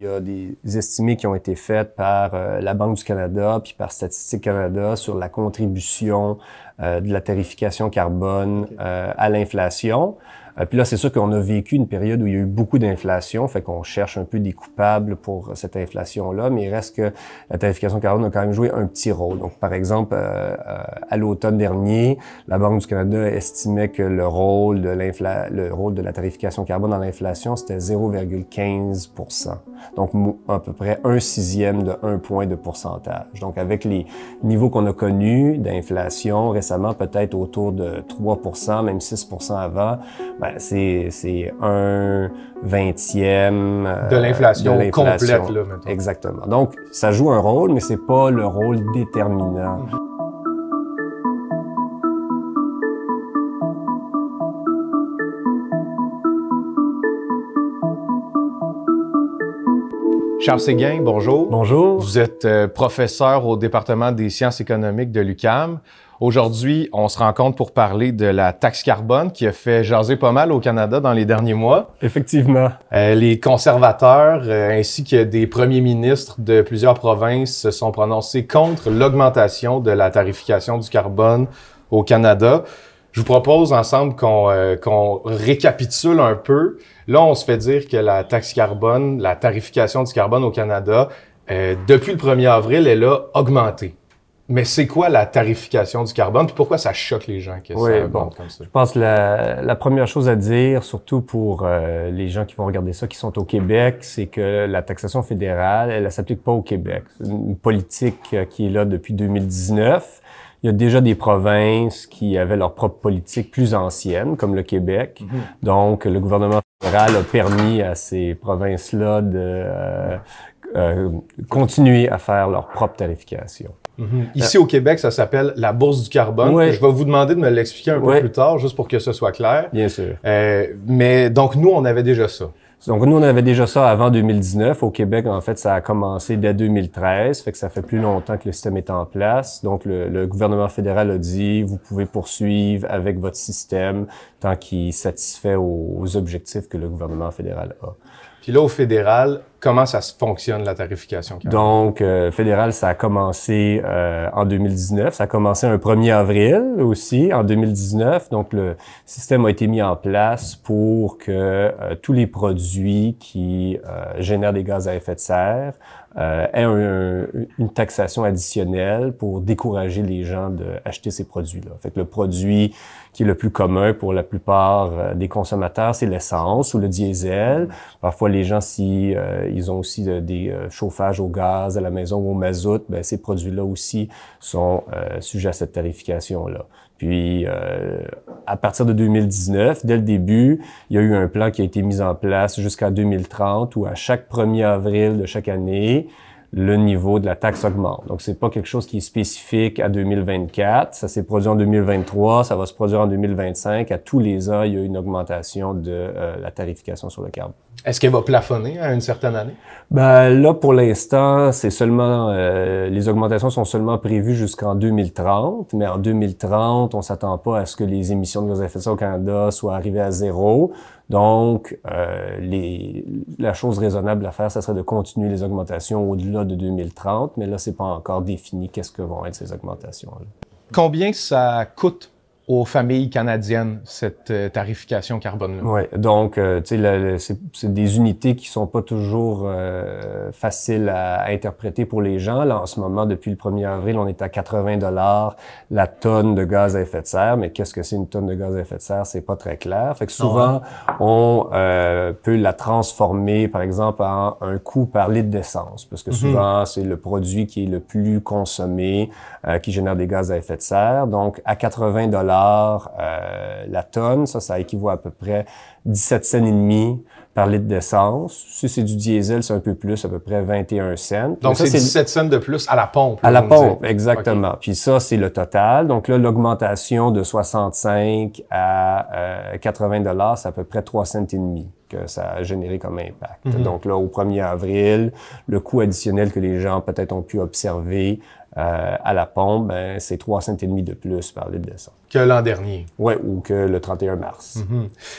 Il y a des estimés qui ont été faits par la Banque du Canada puis par Statistique Canada sur la contribution de la tarification carbone à l'inflation. Puis là, c'est sûr qu'on a vécu une période où il y a eu beaucoup d'inflation, fait qu'on cherche un peu des coupables pour cette inflation-là, mais il reste que la tarification carbone a quand même joué un petit rôle. Donc, par exemple, à l'automne dernier, la Banque du Canada estimait que le rôle de la tarification carbone dans l'inflation, c'était 0,15%. Donc, à peu près 1/6 de 1 point de pourcentage. Donc, avec les niveaux qu'on a connus d'inflation récemment, peut-être autour de 3%, même 6% avant, c'est 1/20 de l'inflation complète, là, maintenant. Exactement. Donc, ça joue un rôle, mais c'est pas le rôle déterminant. Charles Séguin, bonjour. Bonjour. Vous êtes professeur au département des sciences économiques de l'UQAM. Aujourd'hui, on se rencontre pour parler de la taxe carbone qui a fait jaser pas mal au Canada dans les derniers mois. Effectivement. Les conservateurs ainsi que des premiers ministres de plusieurs provinces se sont prononcés contre l'augmentation de la tarification du carbone au Canada. Je vous propose ensemble qu'on récapitule un peu. Là, on se fait dire que la taxe carbone, la tarification du carbone au Canada, depuis le 1er avril, elle a augmenté. Mais c'est quoi la tarification du carbone? Puis pourquoi ça choque les gens que ça augmente comme ça? Je pense que la première chose à dire, surtout pour les gens qui vont regarder ça, qui sont au Québec, c'est que la taxation fédérale, elle s'applique pas au Québec. C'est une politique qui est là depuis 2019. Il y a déjà des provinces qui avaient leur propre politique plus ancienne, comme le Québec. Donc, le gouvernement fédéral a permis à ces provinces-là de continuer à faire leur propre tarification. Ici au Québec, ça s'appelle la bourse du carbone. Oui. Je vais vous demander de me l'expliquer un peu plus tard, juste pour que ce soit clair. Bien sûr. Mais donc, nous, on avait déjà ça. Donc, nous, on avait déjà ça avant 2019. Au Québec, en fait, ça a commencé dès 2013, fait que ça fait plus longtemps que le système est en place. Donc, le gouvernement fédéral a dit, vous pouvez poursuivre avec votre système tant qu'il satisfait aux objectifs que le gouvernement fédéral a. Puis là, au fédéral, comment ça se fonctionne, la tarification carbone? Donc, fédéral, ça a commencé en 2019. Ça a commencé un 1er avril aussi, en 2019. Donc, le système a été mis en place pour que tous les produits qui génèrent des gaz à effet de serre aient une taxation additionnelle pour décourager les gens d'acheter ces produits-là. Fait que le produit qui est le plus commun pour la plupart des consommateurs, c'est l'essence ou le diesel. Parfois, les gens, si ils ont aussi des chauffages au gaz à la maison ou au mazout, ben ces produits-là aussi sont sujets à cette tarification-là. Puis, à partir de 2019, dès le début, il y a eu un plan qui a été mis en place jusqu'à 2030 où à chaque 1er avril de chaque année, le niveau de la taxe augmente. Donc, c'est pas quelque chose qui est spécifique à 2024. Ça s'est produit en 2023, ça va se produire en 2025. À tous les ans, il y a une augmentation de la tarification sur le carbone. Est-ce qu'elle va plafonner à une certaine année? Ben là, pour l'instant, c'est seulement les augmentations sont seulement prévues jusqu'en 2030. Mais en 2030, on s'attend pas à ce que les émissions de gaz à effet de serre au Canada soient arrivées à zéro. Donc, la chose raisonnable à faire, ça serait de continuer les augmentations au-delà de 2030. Mais là, c'est pas encore défini qu'est-ce que vont être ces augmentations-là. Combien ça coûte aux familles canadiennes, cette tarification carbone-là? Oui, donc, tu sais, c'est des unités qui sont pas toujours faciles à interpréter pour les gens. Là, en ce moment, depuis le 1er avril, on est à 80 $ la tonne de gaz à effet de serre. Mais qu'est-ce que c'est une tonne de gaz à effet de serre? C'est pas très clair. Fait que souvent, on peut la transformer, par exemple, en un coût par litre d'essence. Parce que souvent, c'est le produit qui est le plus consommé, qui génère des gaz à effet de serre. Donc, à 80 $ la tonne, ça équivaut à peu près 17 cents et demi par litre d'essence. Si c'est du diesel, c'est un peu plus, à peu près 21 cents. Donc, c'est 17 cents de plus à la pompe. À la pompe, exactement. Okay. Puis ça, c'est le total. Donc là, l'augmentation de 65 à 80 $, c'est à peu près 3 cents et demi que ça a généré comme impact. Donc là, au 1er avril, le coût additionnel que les gens peut-être ont pu observer à la pompe, ben, c'est 3,5 cents de plus par litre d'essence. Que l'an dernier. Oui, ou que le 31 mars.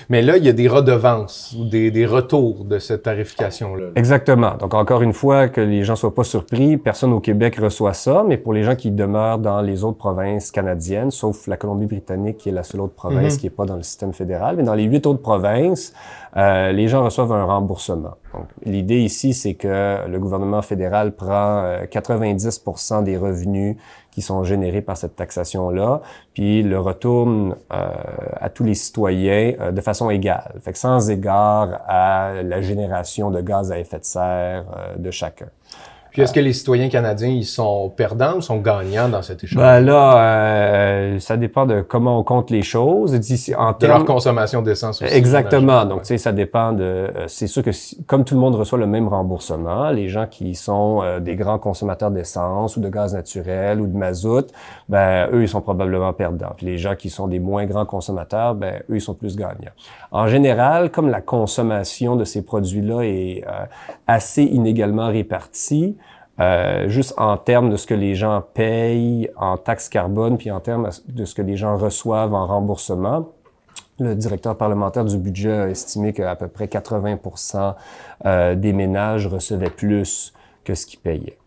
Mais là, il y a des redevances ou des retours de cette tarification-là. Exactement. Donc, encore une fois, que les gens soient pas surpris, personne au Québec reçoit ça, mais pour les gens qui demeurent dans les autres provinces canadiennes, sauf la Colombie-Britannique, qui est la seule autre province qui est pas dans le système fédéral, mais dans les 8 autres provinces, les gens reçoivent un remboursement. Donc, l'idée ici, c'est que le gouvernement fédéral prend 90% des revenus qui sont générés par cette taxation-là, puis le retourne à tous les citoyens de façon égale, fait que sans égard à la génération de gaz à effet de serre de chacun. Puis est-ce que les citoyens canadiens, ils sont perdants ou sont gagnants dans cet échange? Ben là, ça dépend de comment on compte les choses. De leur consommation d'essence aussi. Exactement. Donc, tu sais, ça dépend de... c'est sûr que comme tout le monde reçoit le même remboursement, les gens qui sont des grands consommateurs d'essence ou de gaz naturel ou de mazout, ben eux, ils sont probablement perdants. Puis les gens qui sont des moins grands consommateurs, ben eux, ils sont plus gagnants. En général, comme la consommation de ces produits-là est assez inégalement répartie, juste en termes de ce que les gens payent en taxe carbone, puis en termes de ce que les gens reçoivent en remboursement, le directeur parlementaire du budget a estimé qu'à peu près 80% des ménages recevaient plus que ce qu'ils payaient.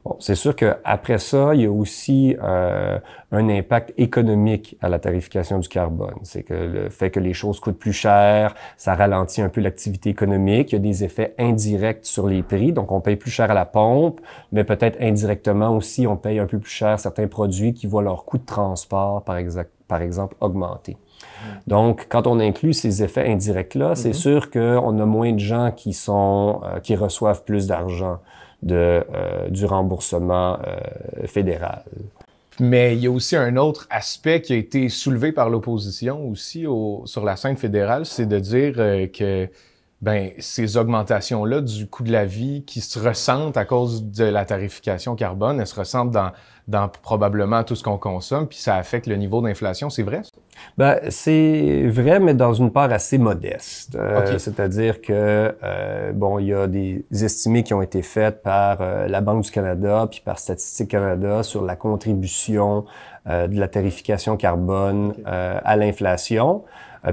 Bon, c'est sûr qu'après ça, il y a aussi un impact économique à la tarification du carbone. C'est que le fait que les choses coûtent plus cher, ça ralentit un peu l'activité économique. Il y a des effets indirects sur les prix. Donc, on paye plus cher à la pompe, mais peut-être indirectement aussi, on paye un peu plus cher certains produits qui voient leur coût de transport, par exemple, augmenter. Donc, quand on inclut ces effets indirects-là, c'est sûr qu'on a moins de gens qui reçoivent plus d'argent du remboursement fédéral. Mais il y a aussi un autre aspect qui a été soulevé par l'opposition aussi sur la scène fédérale, c'est de dire que ces augmentations-là du coût de la vie qui se ressentent à cause de la tarification carbone, elles se ressentent dans probablement tout ce qu'on consomme, puis ça affecte le niveau d'inflation. C'est vrai, ça? Ben, c'est vrai, mais dans une part assez modeste. Okay. C'est-à-dire que, il y a des estimés qui ont été faites par la Banque du Canada puis par Statistique Canada sur la contribution de la tarification carbone à l'inflation.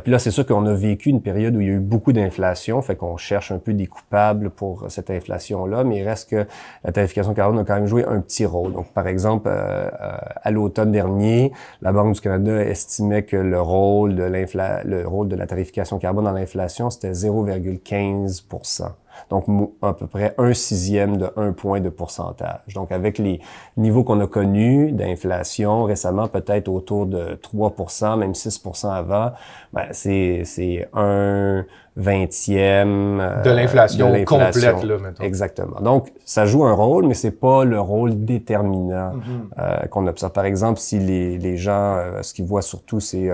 Puis là, c'est sûr qu'on a vécu une période où il y a eu beaucoup d'inflation, fait qu'on cherche un peu des coupables pour cette inflation-là, mais il reste que la tarification carbone a quand même joué un petit rôle. Donc, par exemple, à l'automne dernier, la Banque du Canada estimait que le rôle de la tarification carbone dans l'inflation, c'était 0,15%. Donc, à peu près 1/6 de 1 point de pourcentage. Donc, avec les niveaux qu'on a connus d'inflation récemment, peut-être autour de 3%, même 6% avant, c'est 1/20 de l'inflation complète, là, mettons. Exactement. Donc, ça joue un rôle, mais c'est pas le rôle déterminant qu'on observe. Par exemple, si les gens, ce qu'ils voient surtout, c'est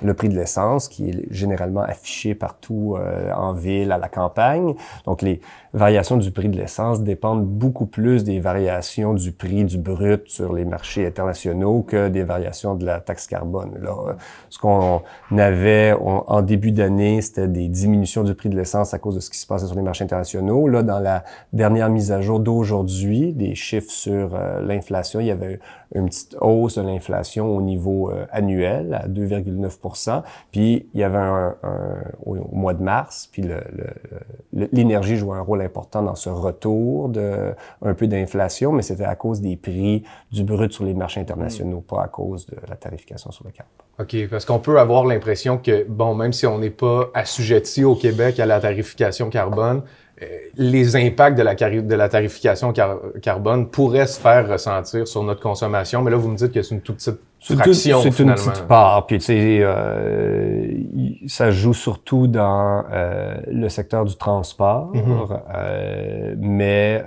le prix de l'essence, qui est généralement affiché partout en ville, à la campagne. Donc, les variations du prix de l'essence dépendent beaucoup plus des variations du prix du brut sur les marchés internationaux que des variations de la taxe carbone. Là, ce qu'on avait en début d'année, c'était des diminutions du prix de l'essence à cause de ce qui se passait sur les marchés internationaux. Là, dans la dernière mise à jour d'aujourd'hui, des chiffres sur l'inflation, il y avait une petite hausse de l'inflation au niveau annuel à 2,9%. Puis, il y avait au mois de mars, puis l'énergie jouait un rôle important dans ce retour un peu d'inflation, mais c'était à cause des prix du brut sur les marchés internationaux, pas à cause de la tarification sur le carbone. OK, parce qu'on peut avoir l'impression que, même si on n'est pas assujetti au Québec à la tarification carbone, les impacts de la tarification carbone pourraient se faire ressentir sur notre consommation, mais là, vous me dites que c'est une toute petite fraction, c'est une petite part. Puis, tu sais, ça joue surtout dans le secteur du transport, mais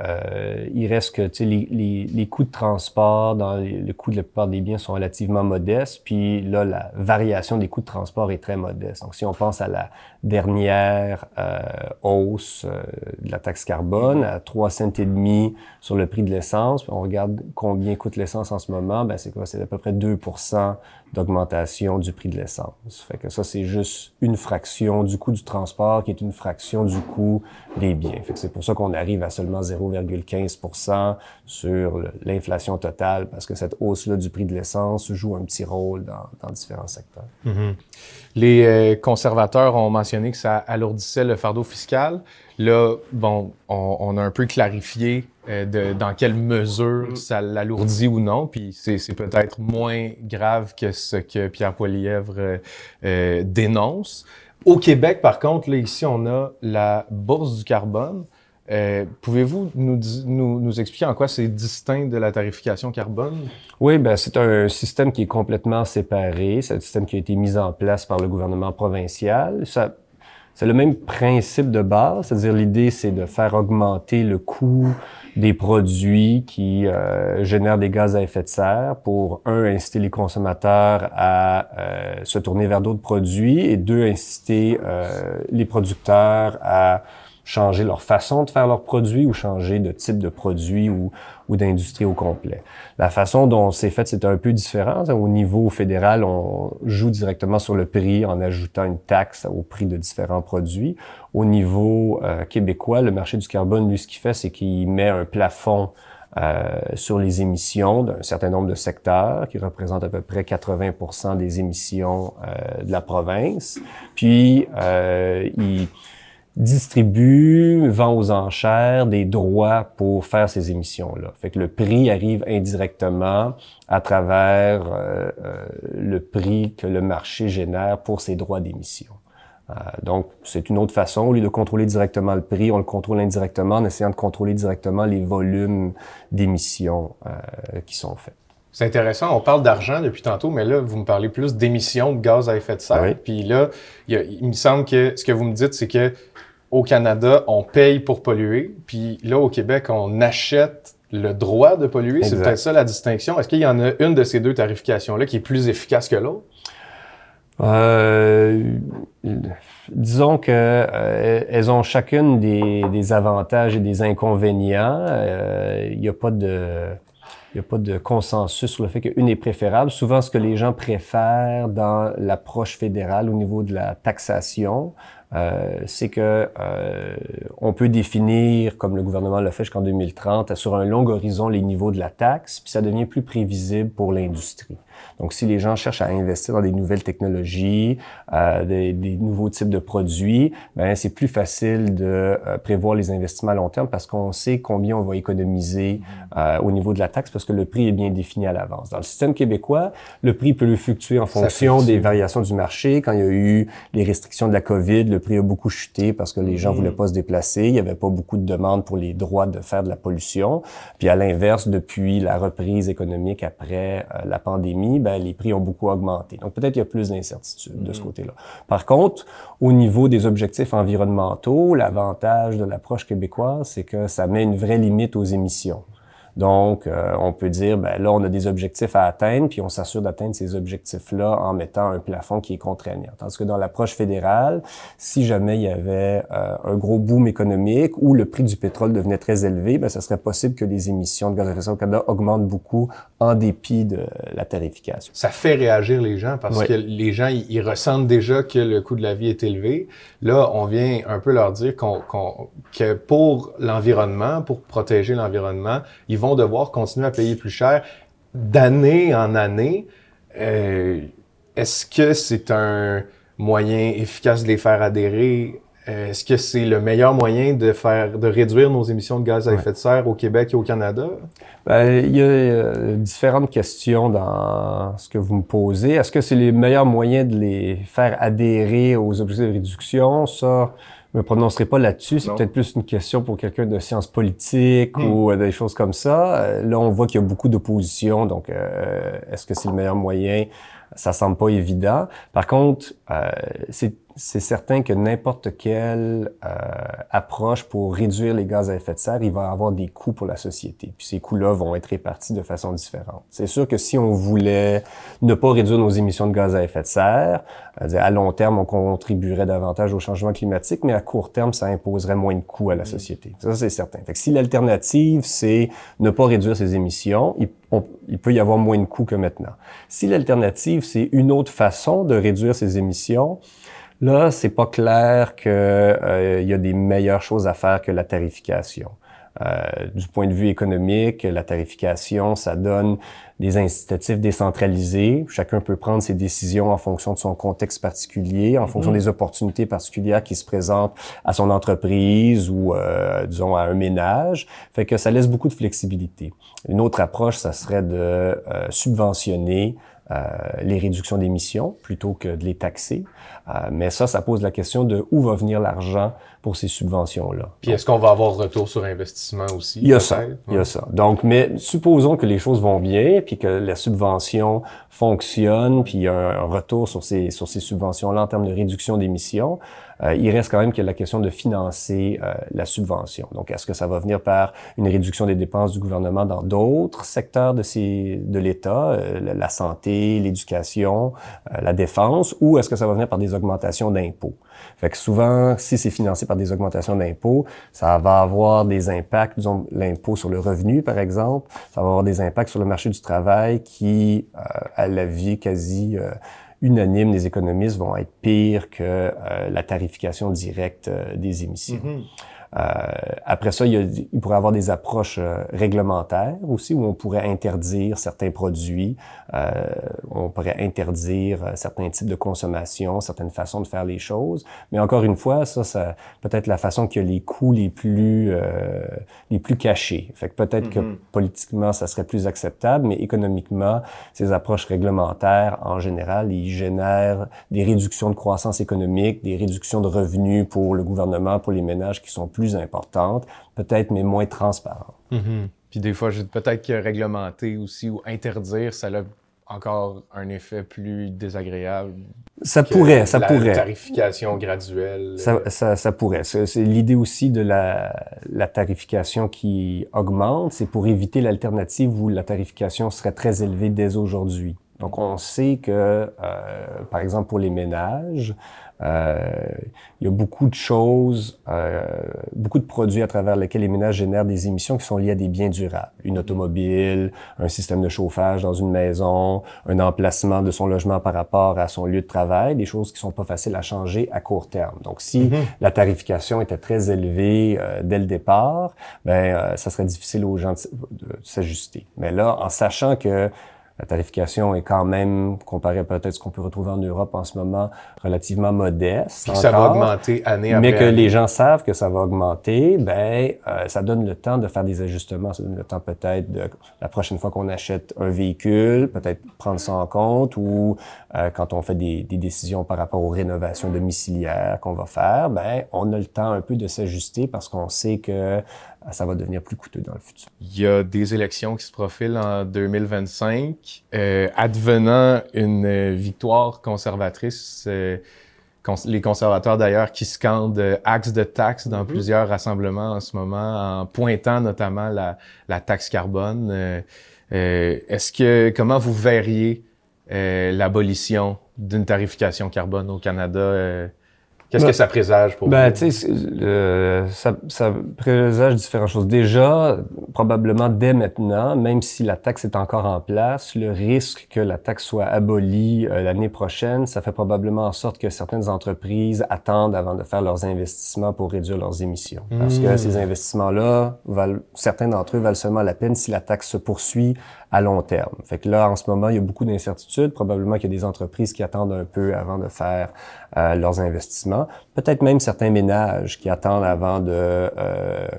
il reste que, tu sais, les coûts de transport, le coût de la plupart des biens sont relativement modestes, puis là, la variation des coûts de transport est très modeste. Donc, si on pense à la dernière hausse de la taxe carbone à 3,5 cents sur le prix de l'essence, puis on regarde combien coûte l'essence en ce moment, c'est quoi? C'est à peu près 2 2% d'augmentation du prix de l'essence. Fait que ça, c'est juste une fraction du coût du transport qui est une fraction du coût des biens. Fait que c'est pour ça qu'on arrive à seulement 0,15% sur l'inflation totale, parce que cette hausse-là du prix de l'essence joue un petit rôle dans différents secteurs. Mm-hmm. Les conservateurs ont mentionné que ça alourdissait le fardeau fiscal. Là, bon, on a un peu clarifié dans quelle mesure ça l'alourdit ou non, puis c'est peut-être moins grave que ce que Pierre Poilievre dénonce. Au Québec, par contre, là, ici, on a la bourse du carbone. Pouvez-vous nous expliquer en quoi c'est distinct de la tarification carbone? Oui, ben c'est un système qui est complètement séparé. C'est un système qui a été mis en place par le gouvernement provincial. C'est le même principe de base, c'est-à-dire l'idée, c'est de faire augmenter le coût des produits qui génèrent des gaz à effet de serre pour, inciter les consommateurs à se tourner vers d'autres produits et deux, inciter les producteurs à changer leur façon de faire leurs produits ou changer de type de produit ou d'industrie au complet. La façon dont c'est fait, c'est un peu différent. Au niveau fédéral, on joue directement sur le prix en ajoutant une taxe au prix de différents produits. Au niveau québécois, le marché du carbone, lui, ce qu'il fait, c'est qu'il met un plafond sur les émissions d'un certain nombre de secteurs qui représentent à peu près 80% des émissions de la province. Puis, il distribue, vend aux enchères des droits pour faire ces émissions-là. Fait que le prix arrive indirectement à travers le prix que le marché génère pour ces droits d'émission. Donc, c'est une autre façon. Au lieu de contrôler directement le prix, on le contrôle indirectement en essayant de contrôler directement les volumes d'émissions qui sont faits. C'est intéressant, on parle d'argent depuis tantôt, mais là, vous me parlez plus d'émissions de gaz à effet de serre. Oui. Puis là, il me semble que ce que vous me dites, c'est que au Canada, on paye pour polluer, puis là, au Québec, on achète le droit de polluer. Exact. C'est peut-être ça la distinction. Est-ce qu'il y en a une de ces deux tarifications-là qui est plus efficace que l'autre? Disons que elles ont chacune des avantages et des inconvénients. Il n'y a pas de consensus sur le fait qu'une est préférable. Souvent, ce que les gens préfèrent dans l'approche fédérale au niveau de la taxation, c'est que on peut définir, comme le gouvernement l'a fait jusqu'en 2030, sur un long horizon les niveaux de la taxe, puis ça devient plus prévisible pour l'industrie. Donc, si les gens cherchent à investir dans des nouvelles technologies, des nouveaux types de produits, ben c'est plus facile de prévoir les investissements à long terme parce qu'on sait combien on va économiser au niveau de la taxe parce que le prix est bien défini à l'avance. Dans le système québécois, le prix peut fluctuer en fonction des variations du marché. Quand il y a eu les restrictions de la COVID, le prix a beaucoup chuté parce que les gens voulaient pas se déplacer. Il n'y avait pas beaucoup de demandes pour les droits de faire de la pollution. Puis à l'inverse, depuis la reprise économique après la pandémie, ben les prix ont beaucoup augmenté. Donc peut-être il y a plus d'incertitude de ce côté-là. Par contre, au niveau des objectifs environnementaux, l'avantage de l'approche québécoise, c'est que ça met une vraie limite aux émissions. Donc, on peut dire, ben là, on a des objectifs à atteindre, puis on s'assure d'atteindre ces objectifs-là en mettant un plafond qui est contraignant. Tandis que dans l'approche fédérale, si jamais il y avait un gros boom économique ou le prix du pétrole devenait très élevé, ben ça serait possible que les émissions de gaz à effet de serre au Canada augmentent beaucoup en dépit de la tarification. Ça fait réagir les gens parce que les gens, ils ressentent déjà que le coût de la vie est élevé. Là, on vient un peu leur dire que pour l'environnement, pour protéger l'environnement, ils vont devoir continuer à payer plus cher d'année en année. Est-ce que c'est un moyen efficace de les faire adhérer? Est-ce que c'est le meilleur moyen de réduire nos émissions de gaz à effet de serre au Québec et au Canada? Ben, il y a différentes questions dans ce que vous me posez. Est-ce que c'est les meilleurs moyens de les faire adhérer aux objectifs de réduction? Ça, je me prononcerai pas là-dessus. C'est peut-être plus une question pour quelqu'un de sciences politiques ou des choses comme ça. Là, on voit qu'il y a beaucoup d'opposition. Donc, est-ce que c'est le meilleur moyen? Ça semble pas évident. Par contre, c'est certain que n'importe quelle approche pour réduire les gaz à effet de serre, il va avoir des coûts pour la société. Puis ces coûts-là vont être répartis de façon différente. C'est sûr que si on voulait ne pas réduire nos émissions de gaz à effet de serre, à long terme, on contribuerait davantage au changement climatique, mais à court terme, ça imposerait moins de coûts à la société. Ça, c'est certain. Fait que si l'alternative, c'est ne pas réduire ses émissions, il peut y avoir moins de coûts que maintenant. Si l'alternative, c'est une autre façon de réduire ses émissions, là, c'est pas clair que y a des meilleures choses à faire que la tarification. Du point de vue économique, la tarification, ça donne des incitatifs décentralisés. Chacun peut prendre ses décisions en fonction de son contexte particulier, en fonction des opportunités particulières qui se présentent à son entreprise ou, disons, à un ménage. Fait que ça laisse beaucoup de flexibilité. Une autre approche, ça serait de subventionner les réductions d'émissions plutôt que de les taxer. Mais ça pose la question de où va venir l'argent pour ces subventions-là. Puis est-ce qu'on va avoir retour sur investissement aussi? Il y a ça. Il y a ça. Donc, mais supposons que les choses vont bien, puis que la subvention fonctionne, puis il y a un retour sur ces subventions-là en termes de réduction d'émissions. Il reste quand même qu'il y a la question de financer la subvention. Donc, est-ce que ça va venir par une réduction des dépenses du gouvernement dans d'autres secteurs de l'État, la santé, l'éducation, la défense, ou est-ce que ça va venir par des augmentations d'impôts? Fait que souvent, si c'est financé par des augmentations d'impôts, ça va avoir des impacts, disons, l'impôt sur le revenu, par exemple, ça va avoir des impacts sur le marché du travail qui, à l'avis quasi unanime des économistes, vont être pires que la tarification directe des émissions. Après ça, il pourrait y avoir des approches réglementaires aussi, où on pourrait interdire certains produits, on pourrait interdire certains types de consommation, certaines façons de faire les choses. Mais encore une fois, ça peut-être la façon qui a les coûts les plus cachés. Fait que peut-être que politiquement, ça serait plus acceptable, mais économiquement, ces approches réglementaires, en général, ils génèrent des réductions de croissance économique, des réductions de revenus pour le gouvernement, pour les ménages qui sont plus importantes, peut-être, mais moins transparentes. Puis des fois, peut-être que réglementer aussi ou interdire, ça a encore un effet plus désagréable. Ça pourrait. La tarification graduelle. Ça pourrait. C'est l'idée aussi de la tarification qui augmente, c'est pour éviter l'alternative où la tarification serait très élevée dès aujourd'hui. Donc, on sait que, par exemple, pour les ménages, il y a beaucoup de choses, beaucoup de produits à travers lesquels les ménages génèrent des émissions qui sont liées à des biens durables. Une automobile, un système de chauffage dans une maison, un emplacement de son logement par rapport à son lieu de travail, des choses qui sont pas faciles à changer à court terme. Donc, si la tarification était très élevée dès le départ, ça serait difficile aux gens de s'ajuster. Mais là, en sachant que la tarification est quand même, comparé à peut-être ce qu'on peut retrouver en Europe en ce moment, relativement modeste. Puis ça va augmenter année après année. Mais que les gens savent que ça va augmenter, ça donne le temps de faire des ajustements. Ça donne le temps peut-être de, la prochaine fois qu'on achète un véhicule, peut-être prendre ça en compte, ou quand on fait des décisions par rapport aux rénovations domiciliaires qu'on va faire, on a le temps un peu de s'ajuster parce qu'on sait que ça va devenir plus coûteux dans le futur. Il y a des élections qui se profilent en 2025. Advenant une victoire conservatrice, les conservateurs d'ailleurs qui scandent axe de taxe dans plusieurs rassemblements en ce moment, en pointant notamment la taxe carbone. Comment vous verriez l'abolition d'une tarification carbone au Canada? Qu'est-ce que ça présage pour vous? Tu sais, ça présage différentes choses. Déjà, probablement dès maintenant, même si la taxe est encore en place, le risque que la taxe soit abolie l'année prochaine, ça fait probablement en sorte que certaines entreprises attendent avant de faire leurs investissements pour réduire leurs émissions. Parce que ces investissements-là, certains d'entre eux valent seulement la peine si la taxe se poursuit à long terme. Fait que là, en ce moment, il y a beaucoup d'incertitudes. Probablement qu'il y a des entreprises qui attendent un peu avant de faire leurs investissements. Peut-être même certains ménages qui attendent avant de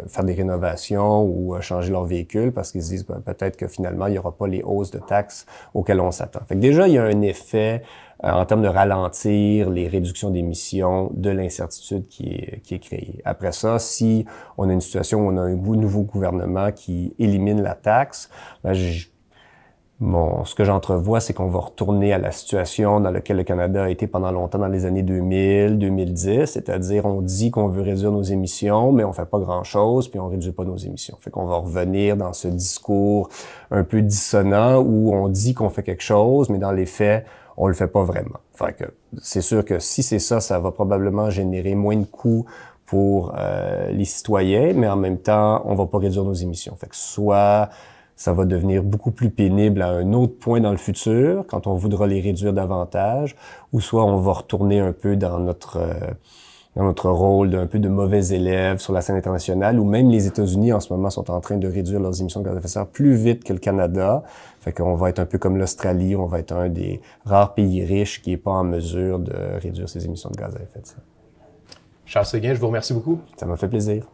faire des rénovations ou changer leur véhicule parce qu'ils se disent peut-être que finalement, il n'y aura pas les hausses de taxes auxquelles on s'attend. Fait que déjà, il y a un effet en termes de ralentir les réductions d'émissions de l'incertitude qui est créée. Après ça, si on a une situation où on a un nouveau gouvernement qui élimine la taxe, Bon, ce que j'entrevois, c'est qu'on va retourner à la situation dans laquelle le Canada a été pendant longtemps dans les années 2000, 2010, c'est-à-dire on dit qu'on veut réduire nos émissions, mais on fait pas grand-chose, puis on réduit pas nos émissions. Fait qu'on va revenir dans ce discours un peu dissonant où on dit qu'on fait quelque chose, mais dans les faits, on le fait pas vraiment. Fait que c'est sûr que si c'est ça, ça va probablement générer moins de coûts pour les citoyens, mais en même temps, on va pas réduire nos émissions. Fait que soit ça va devenir beaucoup plus pénible à un autre point dans le futur, quand on voudra les réduire davantage, ou soit on va retourner un peu dans notre rôle d'un peu de mauvais élève sur la scène internationale, où même les États-Unis en ce moment sont en train de réduire leurs émissions de gaz à effet de serre plus vite que le Canada. Fait qu'on va être un peu comme l'Australie, on va être un des rares pays riches qui est pas en mesure de réduire ses émissions de gaz à effet de serre. Charles Séguin, je vous remercie beaucoup. Ça m'a fait plaisir.